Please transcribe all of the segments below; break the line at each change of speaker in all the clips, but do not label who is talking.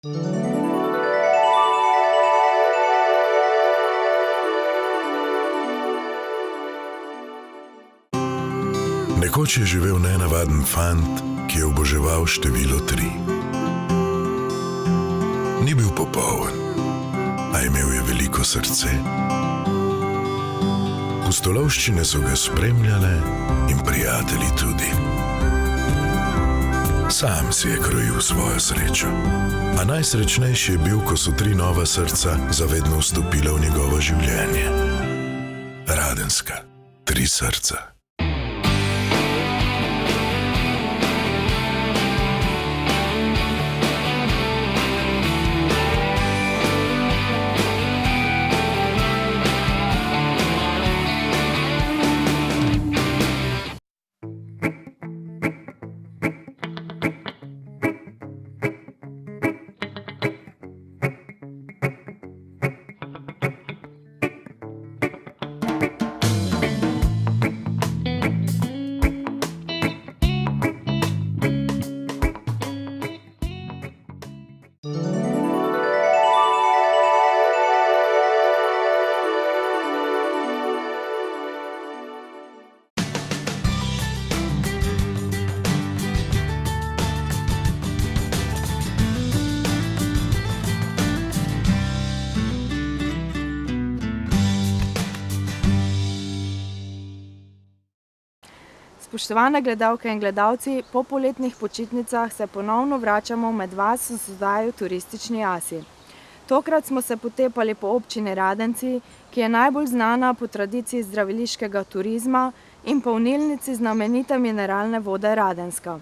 Nekoč je živel nenavaden fant, ki je oboževal število 3. Ni bil popoln, a imel je veliko srce. Pustolovščine so ga spremljale in prijatelji tudi. Sam si je krojil svojo srečo, a najsrečnejši je bil, ko so 3 nova srca zavedno vstopila v njegovo življenje. Radenska, 3 srca.
Spoštovane gledalke in gledalci, po poletnih počitnicah se ponovno vračamo med vas z oddajo Turistični asi. Tokrat smo se potepali po občini Radenci, ki je najbolj znana po tradiciji zdraviliškega turizma in polnilnici znamenite mineralne vode Radenska.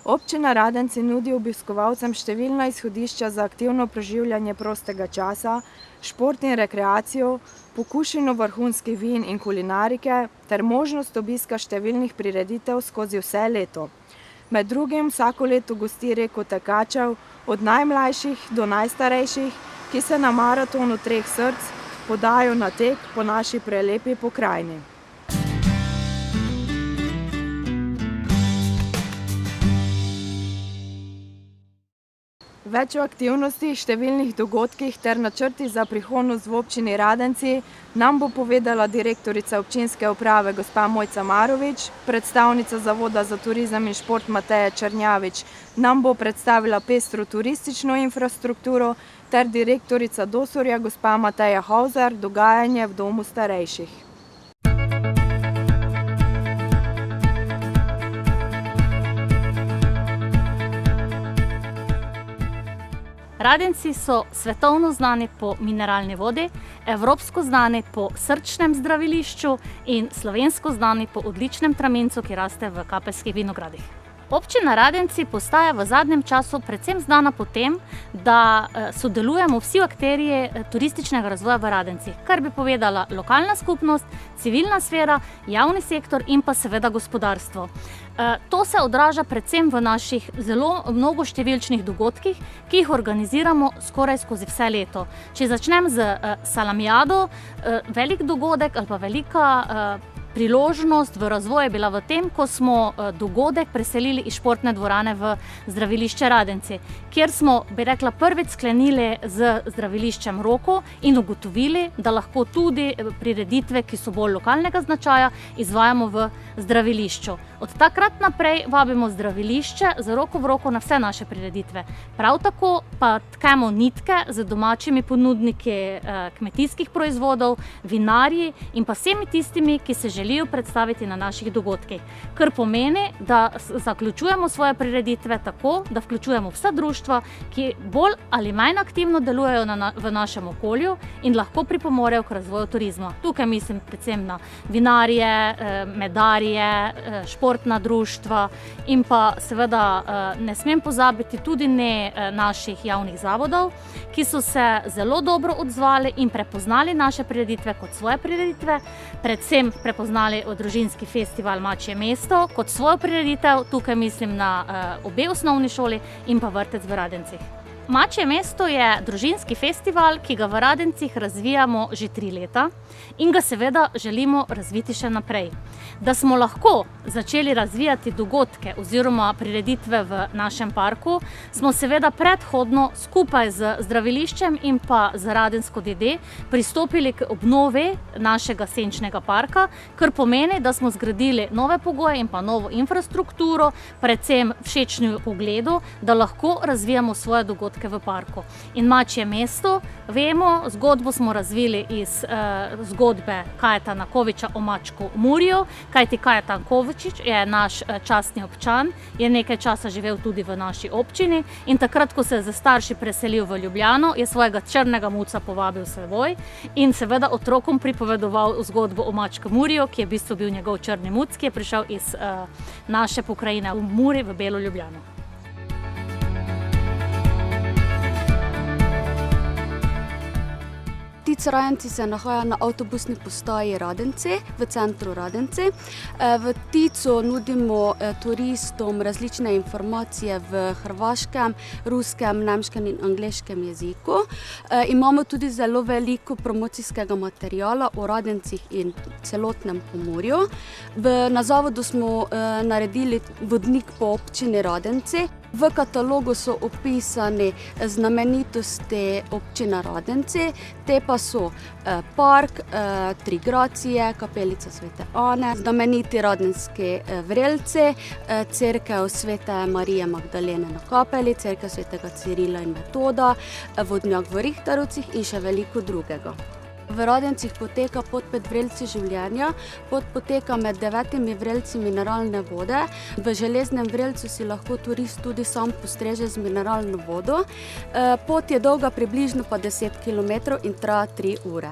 Občina Radenci nudi obiskovalcem številna izhodišča za aktivno preživljanje prostega časa, šport in rekreacijo, pokušino vrhunskih vin in kulinarike ter možnost obiska številnih prireditev skozi vse leto. Med drugim vsako leto gosti reko tekačev, od najmlajših do najstarejših, ki se na maratonu 3 src podajo na tek po naši prelepi pokrajini. Več o aktivnostih, številnih dogodkih ter načrtih za prihodnost v občini Radenci nam bo povedala direktorica občinske uprave gospa Mojca Marovič, predstavnica Zavoda za turizem in šport Mateja Črnjavič nam bo predstavila pestro turistično infrastrukturo ter direktorica Dosorja gospa Mateja Hauser dogajanje v domu starejših.
Radenci so svetovno znani po mineralni vodi, evropsko znani po srčnem zdravilišču in slovensko znani po odličnem tramincu, ki raste v Kapelskih vinogradih. Občina Radenci postaja v zadnjem času predvsem znana po tem, da sodelujemo vsi akterji turističnega razvoja v Radenci, kar bi povedala lokalna skupnost, civilna sfera, javni sektor in pa seveda gospodarstvo. To se odraža predvsem v naših zelo mnogoštevilčnih dogodkih, ki jih organiziramo skoraj skozi vse leto. Če začnem z salamijado, velik dogodek ali pa velika priložnost v razvoju je bila v tem, ko smo dogodek preselili iz športne dvorane v zdravilišče Radenci, kjer smo, bi rekla, prvič sklenili z zdraviliščem roko in ugotovili, da lahko tudi prireditve, ki so bolj lokalnega značaja, izvajamo v zdravilišču. Od takrat naprej vabimo zdravilišče z roko v roko na vse naše prireditve. Prav tako pa tkemo nitke z domačimi ponudniki kmetijskih proizvodov, vinarji in pa vsemi tistimi, ki se želijo predstaviti na naših dogodkih. Kar pomeni, da zaključujemo svoje prireditve tako, da vključujemo vsa društva, ki bolj ali manj aktivno delujejo v našem okolju in lahko pripomorejo k razvoju turizma. Tukaj mislim predvsem na vinarje, medarje, športna društva in pa seveda ne smem pozabiti tudi naših javnih zavodov, ki so se zelo dobro odzvali in prepoznali naše prireditve kot svoje prireditve, predvsem prepoznali družinski festival Mačje mesto kot svojo prireditev, tukaj mislim na obe osnovni šoli in pa vrtec v Radencih. Mačje mesto je družinski festival, ki ga v Radencih razvijamo že 3 leta in ga seveda želimo razviti še naprej. Da smo lahko začeli razvijati dogodke oziroma prireditve v našem parku, smo seveda predhodno skupaj z zdraviliščem in pa z Radensko d. pristopili k obnovi našega senčnega parka, kar pomeni, da smo zgradili nove pogoje in pa novo infrastrukturo, predvsem všečnemu pogledu, da lahko razvijamo svoje dogodke v parku. In Mačje mesto, vemo, zgodbo smo razvili iz zgodbe Kajetana Koviča o mačku Muriju, kajti Kajetan Kovičič je naš častni občan, je nekaj časa živel tudi v naši občini in takrat, ko se je z starši preselil v Ljubljano, je svojega črnega muca povabil s seboj in seveda otrokom pripovedoval zgodbo o mačku Muriju, ki je v bistvu bil njegov črni muc, ki je prišel iz naše pokrajine v Muri v Belo Ljubljano.
Tic Radenci se nahaja na avtobusni postaji Radenci, v centru Radenci. V Ticu nudimo turistom različne informacije v hrvaškem, ruskem, nemškem in angleškem jeziku. Imamo tudi zelo veliko promocijskega materiala o Radencih in celotnem Pomurju. Na zavodu smo naredili vodnik po občini Radenci. V katalogu so opisani znamenitosti občine Radenci, te pa so park, Trigracije, kapelica Svete Ane, znameniti radenski vrelci, cerkev Svete Marije Magdalene na Kapeli, cerkev Svetega Cirila in Metoda, vodnjak v Rihtarovcih in še veliko drugega. V Radencih poteka pot 5 vrelci življenja. Pot poteka med 9 vrelci mineralne vode. V železnem vrelcu si lahko turist tudi sam postreže z mineralno vodo. Pot je dolga približno pa 10 km in traja 3 ure.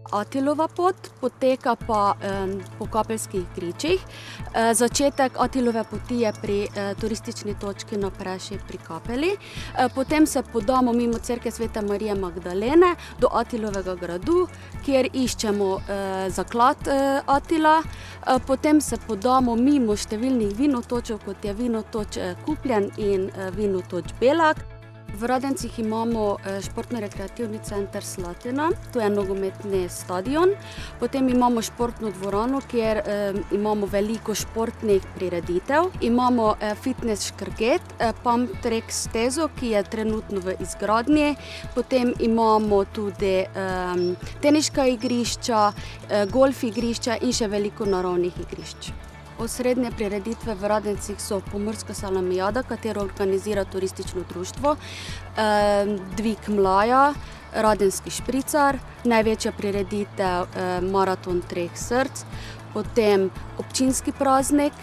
Atilova pot poteka pa po Kapelskih gričih. Začetek Atilove poti je pri turistični točki na Preši pri Kapeli. Potem se podamo mimo cerkve Svete Marije Magdalene do Atilovega gradu, kjer iščemo zaklad Atila. Potem se podamo mimo številnih vinotočev, kot je vinotoč Kupljen in vinotoč Belak. V Radencih imamo športno-rekreativni center Slatina, to je nogometni stadion. Potem imamo športno dvorano, kjer imamo veliko športnih prireditev. Imamo fitness Škrget, pump track stezo, ki je trenutno v izgradnji. Potem imamo tudi teniška igrišča, golf igrišča in še veliko naravnih igrišč. Osrednje prireditve v Radencih so Pomurska salamijada, katero organizira turistično društvo, Dvig mlaja, Radenski špricar, največja prireditev Maraton 3 src, potem občinski praznik.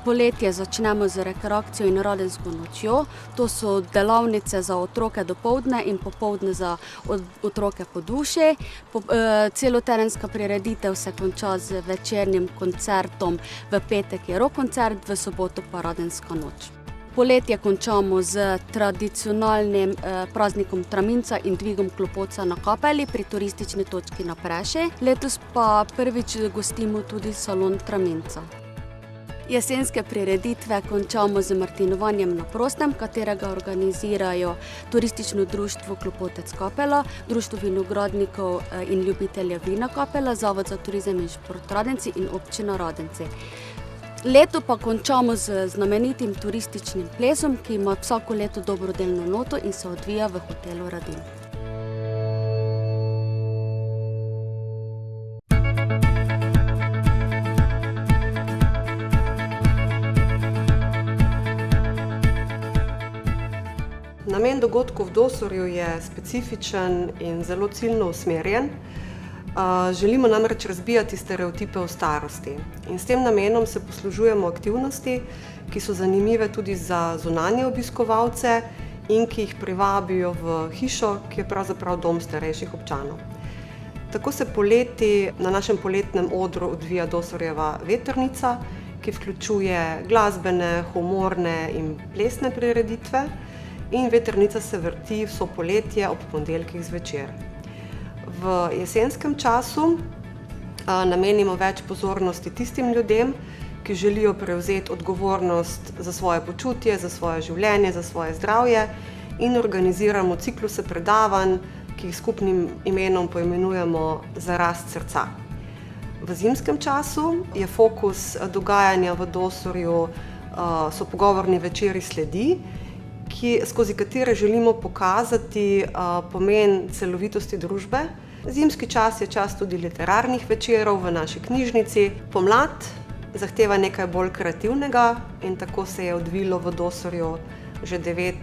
Poletje začnemo z rekreacijo in radensko nočjo. To so delavnice za otroke dopoldne in popoldne za otroke po duši. Celoterenska prireditev se konča z večernim koncertom. V petek je rock koncert, v soboto pa radenska noč. Poletje končamo z tradicionalnim praznikom Traminca in dvigom klopoca na Kapeli pri turistični točki na Preši. Letos pa prvič gostimo tudi salon Traminca. Jesenske prireditve končamo z martinovanjem na prostem, katerega organizirajo turistično društvo Klopotec Kapela, Društvo vinogradnikov in ljubiteljev vina Kapela, Zavod za turizem in šport Radenci in občina Radenci. Leto pa končamo z znamenitim turističnim plesom, ki ima vsako leto dobrodelno noto in se odvija v hotelu Radin.
Namen dogodkov v Dosorju je specifičen in zelo ciljno usmerjen. Želimo namreč razbijati stereotipe o starosti in s tem namenom se poslužujemo aktivnosti, ki so zanimive tudi za zunanje obiskovalce in ki jih privabijo v hišo, ki je pravzaprav dom starejših občanov. Tako se poleti na našem poletnem odru odvija Dosorjeva vetrnica, ki vključuje glasbene, humorne in plesne prireditve, in vetrnica se vrti vso poletje ob ponedeljkih zvečer. V jesenskem času namenimo več pozornosti tistim ljudem, ki želijo prevzeti odgovornost za svoje počutje, za svoje življenje, za svoje zdravje in organiziramo cikluse predavanj, ki jih skupnim imenom poimenujemo Za rast srca. V zimskem času je fokus dogajanja v Dosorju so pogovorni večeri sledi, skozi katere želimo pokazati pomen celovitosti družbe. Zimski čas je čas tudi literarnih večerov v naši knjižnici. Pomlad zahteva nekaj bolj kreativnega in tako se je odvilo v Dosorju že 9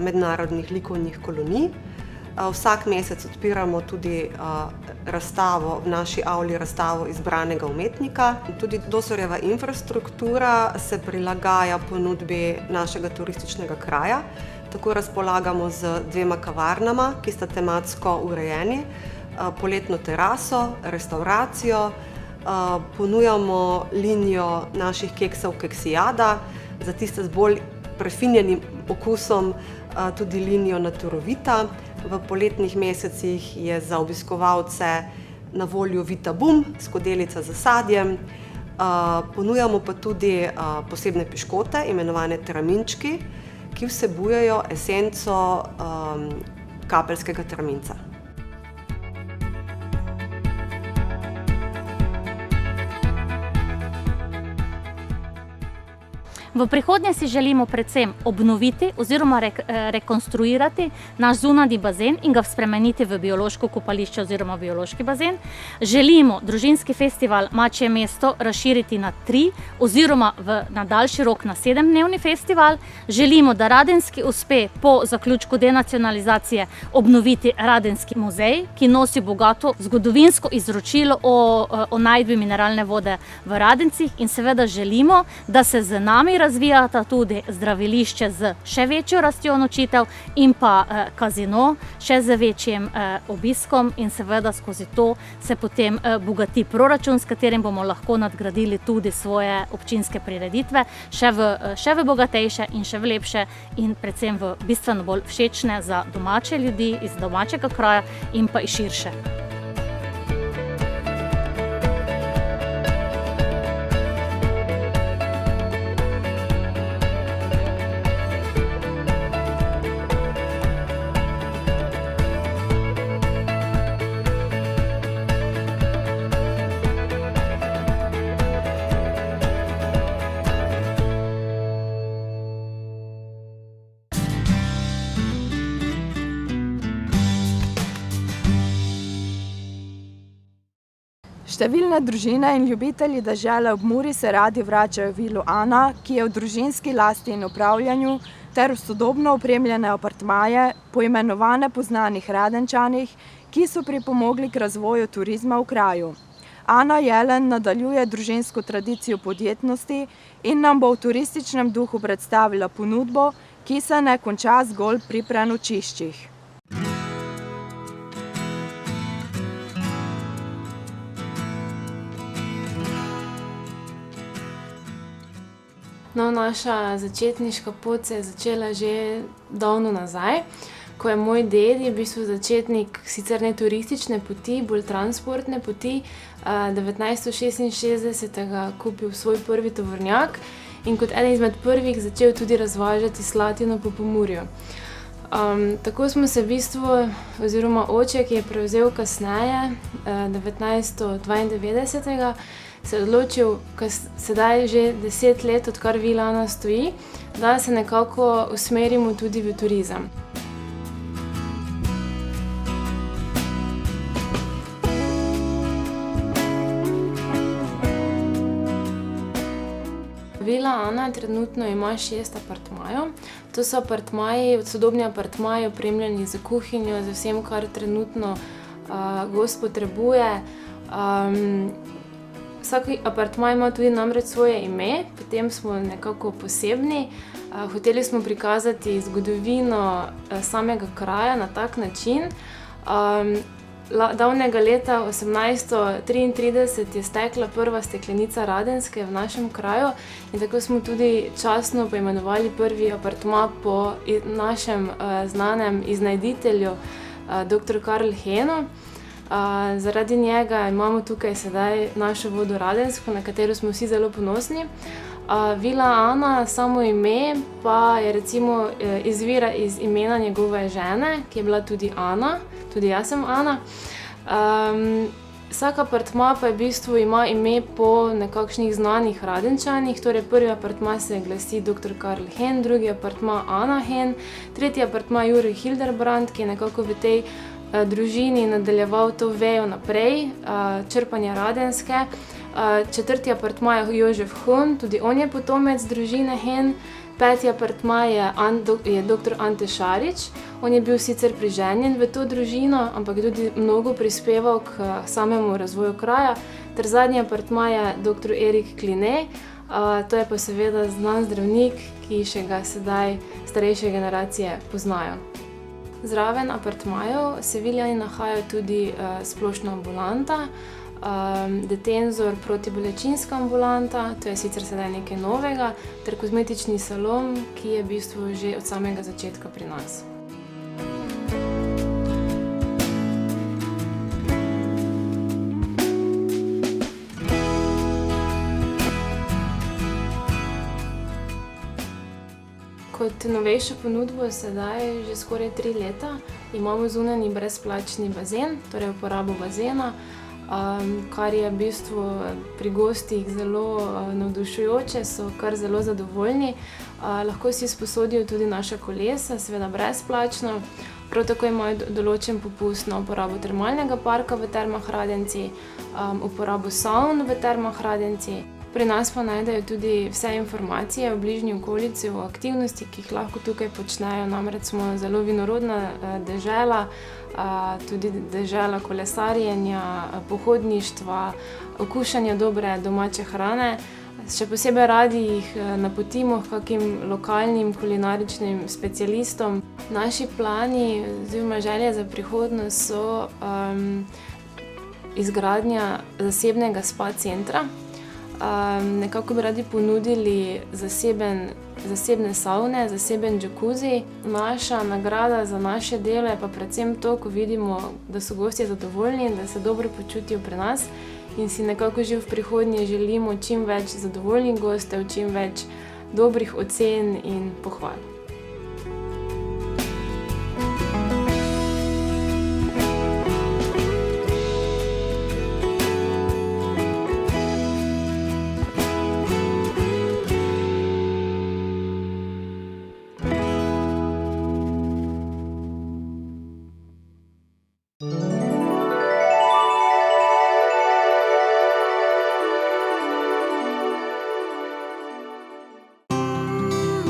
mednarodnih likovnih kolonij. Vsak mesec odpiramo tudi razstavo, v naši avli razstavo izbranega umetnika. Tudi Dosorjeva infrastruktura se prilagaja ponudbi našega turističnega kraja. Tako razpolagamo z 2 kavarnama, ki sta tematsko urejeni, poletno teraso, restauracijo, ponujamo linijo naših keksov Keksijada, za tiste z bolj prefinjenim okusom tudi linijo Naturovita. V poletnih mesecih je za obiskovalce na voljo Vita Bum, skodelica z sadjem. Ponujamo pa tudi posebne piškote, imenovane traminčki, ki vsebujejo esenco kapeljskega traminca.
V prihodnje si želimo predvsem obnoviti oziroma rekonstruirati naš zunanji bazen in ga spremeniti v biološko kopališče oziroma biološki bazen. Želimo družinski festival Mačje mesto razširiti na 3 oziroma na daljši rok na 7-dnevni festival. Želimo, da Radenski uspe po zaključku denacionalizacije obnoviti Radenski muzej, ki nosi bogato zgodovinsko izročilo o najdbi mineralne vode v Radencih, in seveda želimo, da se z nami razvijata tudi zdravilišče z še večjo rastjo nočitev in pa kazino še z večjim obiskom, in seveda skozi to se potem bogati proračun, s katerim bomo lahko nadgradili tudi svoje občinske prireditve še v bogatejše in še v lepše in predvsem v bistveno bolj všečne za domače ljudi iz domačega kraja in pa i širše.
Številne družine in ljubitelji dežele ob Muri se radi vračajo v Vilo Ana, ki je v družinski lasti in upravljanju, ter v sodobno opremljene apartmaje, poimenovane po znanih Radenčanih, ki so pripomogli k razvoju turizma v kraju. Ana Jelen nadaljuje družinsko tradicijo podjetnosti in nam bo v turističnem duhu predstavila ponudbo, ki se ne konča zgolj pri prenočiščih.
No, naša začetniška pot se je začela že davno nazaj, ko je moj ded, je v bistvu začetnik sicer ne turistične poti, bolj transportne poti, 1966 kupil svoj prvi tovornjak in kot eden izmed prvih začel tudi razvažati slatino po Pomurju. Tako smo se v bistvu, oziroma oče, ki je prevzel kasneje, 1992, se je odločil, ker sedaj že 10 let, odkar Vila Ana stoji, da se nekako usmerimo tudi v turizem. Vila Ana trenutno ima 6 apartmajev. To so apartmaji, sodobni apartmaji, opremljeni z kuhinjo, z vsem, kar trenutno gost potrebuje. Vsak apartmaj ima tudi namreč svoje ime, potem smo nekako posebni. Hoteli smo prikazati zgodovino samega kraja na tak način. Davnega leta 1833 je stekla prva steklenica Radenske v našem kraju in tako smo tudi častno poimenovali prvi apartma po našem znanem iznajditelju, dr. Karl Henu. Zaradi njega imamo tukaj sedaj našo vodo Radensko, na katero smo vsi zelo ponosni. Vila Ana, samo ime, pa je recimo izvira iz imena njegove žene, ki je bila tudi Ana, tudi jaz sem Ana. Vsak apartma pa v bistvu ima ime po nekakšnih znanih Radenčanih, torej prvi apartma se glasi dr. Karl Hen, drugi apartma Ana Hen, tretji apartma Jurij Hildebrand, ki je nekako v tej družini nadaljeval to vejo naprej, črpanje Radenske. Četrti apartma je Jožef Hun, tudi on je potomec družine Hen. Peti apartma je dr. Ante Šarič, on je bil sicer priženjen v to družino, ampak je tudi mnogo prispeval k samemu razvoju kraja. Ter zadnji apartma je dr. Erik Kline, to je pa seveda znan zdravnik, ki še ga sedaj starejše generacije poznajo. Zraven apartmajev se v Viljani nahaja tudi splošna ambulanta, Detenzor protibolečinska ambulanta, to je sicer sedaj nekaj novega, ter kozmetični salon, ki je v bistvu že od samega začetka pri nas. Kot novejšo ponudbo sedaj že skoraj 3 leta imamo zunanji brezplačni bazen, torej uporabo bazena, kar je v bistvu pri gostih zelo navdušujoče, so kar zelo zadovoljni. Lahko si sposodijo tudi naša kolesa, seveda brezplačno. Prav tako imajo določen popust na uporabo termalnega parka v Termah Radenci, uporabo savn v Termah Radenci. Pri nas pa najdejo tudi vse informacije v bližnji okolici o aktivnosti, ki jih lahko tukaj počnejo, namreč smo zelo vinorodna dežela, tudi dežela kolesarjenja, pohodništva, okušanja dobre domače hrane. Še posebej radi jih napotimo k kakim lokalnim kulinaričnim specialistom. Naši plani oziroma želje za prihodnost so izgradnja zasebnega spa centra. Nekako bi radi ponudili zasebne savne, zaseben džakuzi. Naša nagrada za naše delo je pa predvsem to, ko vidimo, da so gostje zadovoljni, da se dobro počutijo pri nas in si nekako že v prihodnje želimo čim več zadovoljnih gostev, čim več dobrih ocen in pohval.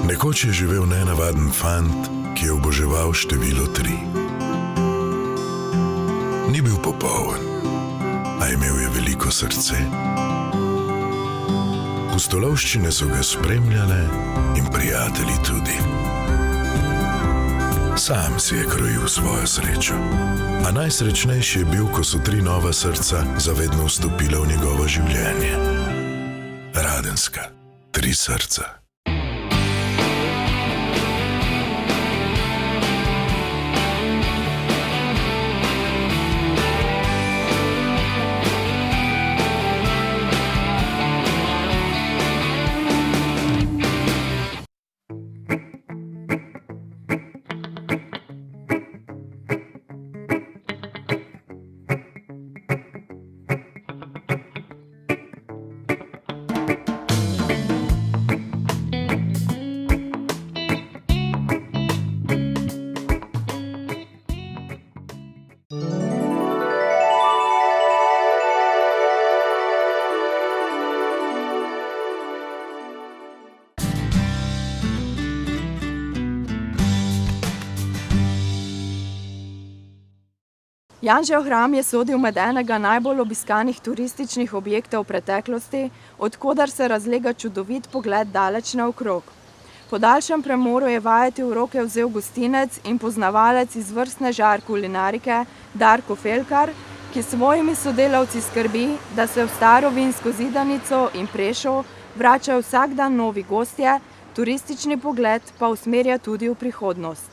Nekoč je živel nenavaden fant, ki je oboževal število 3. Ni bil popoln, a imel je veliko srce. Pustolovščine so ga spremljale in prijatelji tudi. Sam si je krojil svojo srečo, a najsrečnejši je bil, ko so 3 nova srca zavedno vstopila v njegovo življenje. Radenska, 3 srca.
Janžev hram je sodil med enega najbolj obiskanih turističnih objektov v preteklosti, od koder se razlega čudovit pogled daleč naokrog. Po daljšem premoru je vajeti v roke vzel gostinec in poznavalec izvrstne žar kulinarike Darko Felkar, ki s svojimi sodelavci skrbi, da se v staro vinsko zidanico in Prešov vračajo vsak dan novi gostje, turistični pogled pa usmerja tudi v prihodnost.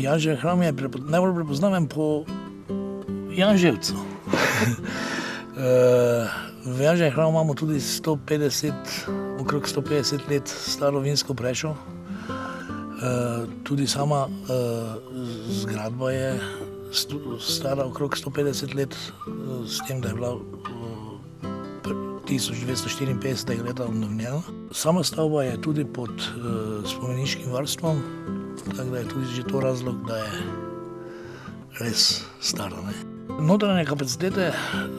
Janžev hram je najbolj prepoznaven po Janževcu. V Janževem hramu imamo tudi okrog 150 let staro vinsko prešo. Tudi sama zgradba je stara okrog 150 let, s tem, da je bila 1954 leta obnovljena. Sama stavba je tudi pod spomeniškim varstvom, tako da je tudi že to razlog, da je res stara. Notranje kapacitete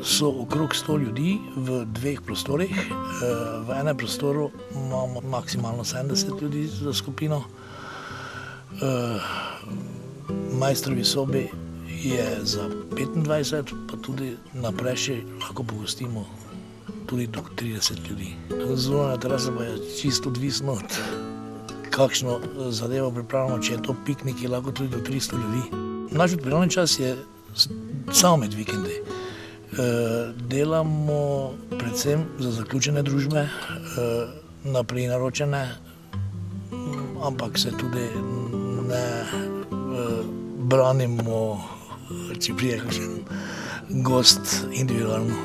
so okrog 100 ljudi v dveh prostorih. V enem prostoru imamo maksimalno 70 ljudi za skupino. Majstrovi sobi je za 25, pa tudi na preši lahko pogostimo tudi do 30 ljudi. Zunanja terasa pa je čisto odvisno od kakšno zadevo pripravljamo, če je to piknik, je lahko tudi do 300 ljudi. Naš odpravni čas je samo med vikendi. Delamo predvsem za zaključene družbe, na prinaročene, ampak se tudi ne branimo, če prije kakšen gost individualno.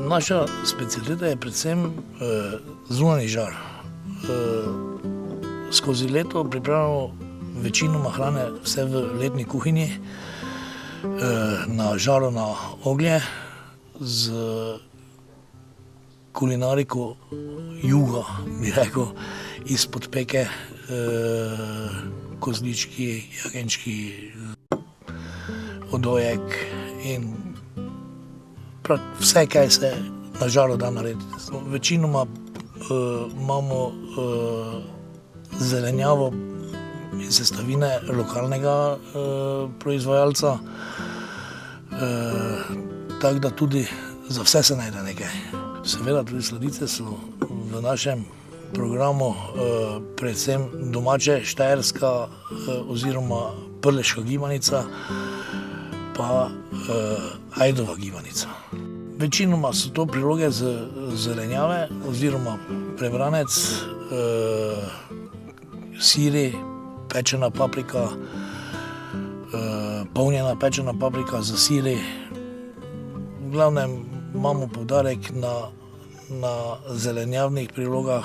Naša specialiteta je predvsem zunanji žar. Skozi leto pripravljamo večinoma hrane vse v letni kuhinji, na žaru na oglje, z kulinariko juga, bi rekel, izpod peke, kozlički, jagenjčki, odojek in vse, kaj se na žaru da narediti. Večinoma imamo zelenjavo in sestavine lokalnega proizvajalca, tako da tudi za vse se najde nekaj. Seveda tudi sladice so v našem programu predvsem domače, štajerska oziroma prleška gibanica, pa ajdova gibanica. Večinoma so to priloge z zelenjave oziroma prebranec, siri, pečena paprika, polnjena pečena paprika za siri. V glavnem imamo poudarek na zelenjavnih prilogah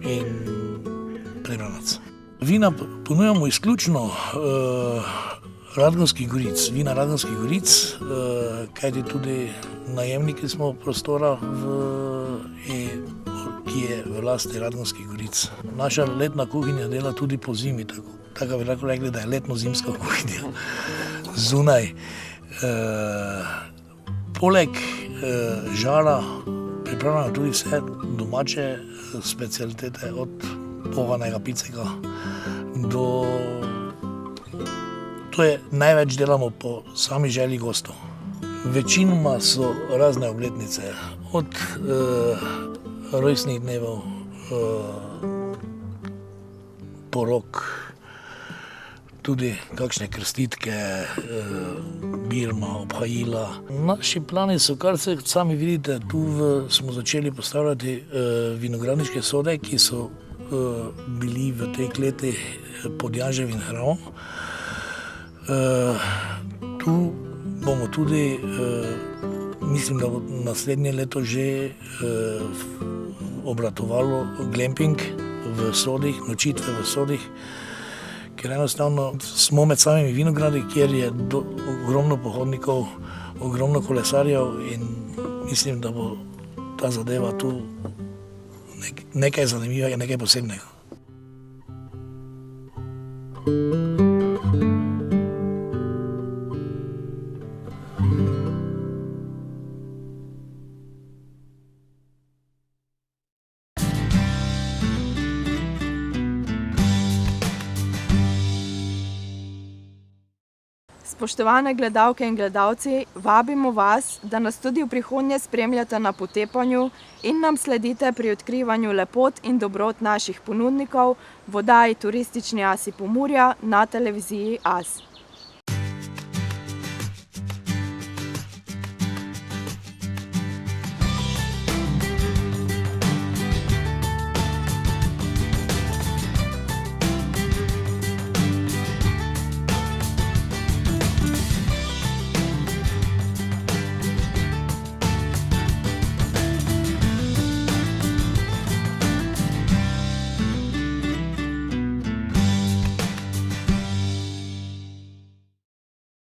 in prebranac. Vina ponujamo izključno Radgonskih goric, vina Radgonskih goric, kajti tudi najemniki smo prostora, ki je v lasti Radgonskih goric. Naša letna kuhinja dela tudi po zimi, tako bi lahko rekli, da je letno-zimska kuhinja zunaj. Poleg žara pripravljamo tudi vse domače specialitete, od pohanega piceka do... To je največ delamo po sami želji gostov. Večinoma so razne obletnice, od rojstnih dnevov, porok, tudi kakšne krstitke, birma, obhajila. Naši plani so, kar se sami vidite, tu smo začeli postavljati vinogradniške sode, ki so bili v tej kleti pod Janževim hramom. Tu bomo tudi, mislim, da bo naslednje leto že obratovalo glamping v sodih, nočitve v sodih, ker enostavno smo med samimi vinogradi, kjer je ogromno pohodnikov, ogromno kolesarjev in mislim, da bo ta zadeva tu nekaj zanimivega, nekaj posebnega.
Spoštovane gledalke in gledalci, vabimo vas, da nas tudi v prihodnje spremljate na potepanju in nam sledite pri odkrivanju lepot in dobrot naših ponudnikov v oddaji Turistični asi Pomurja na televiziji AS.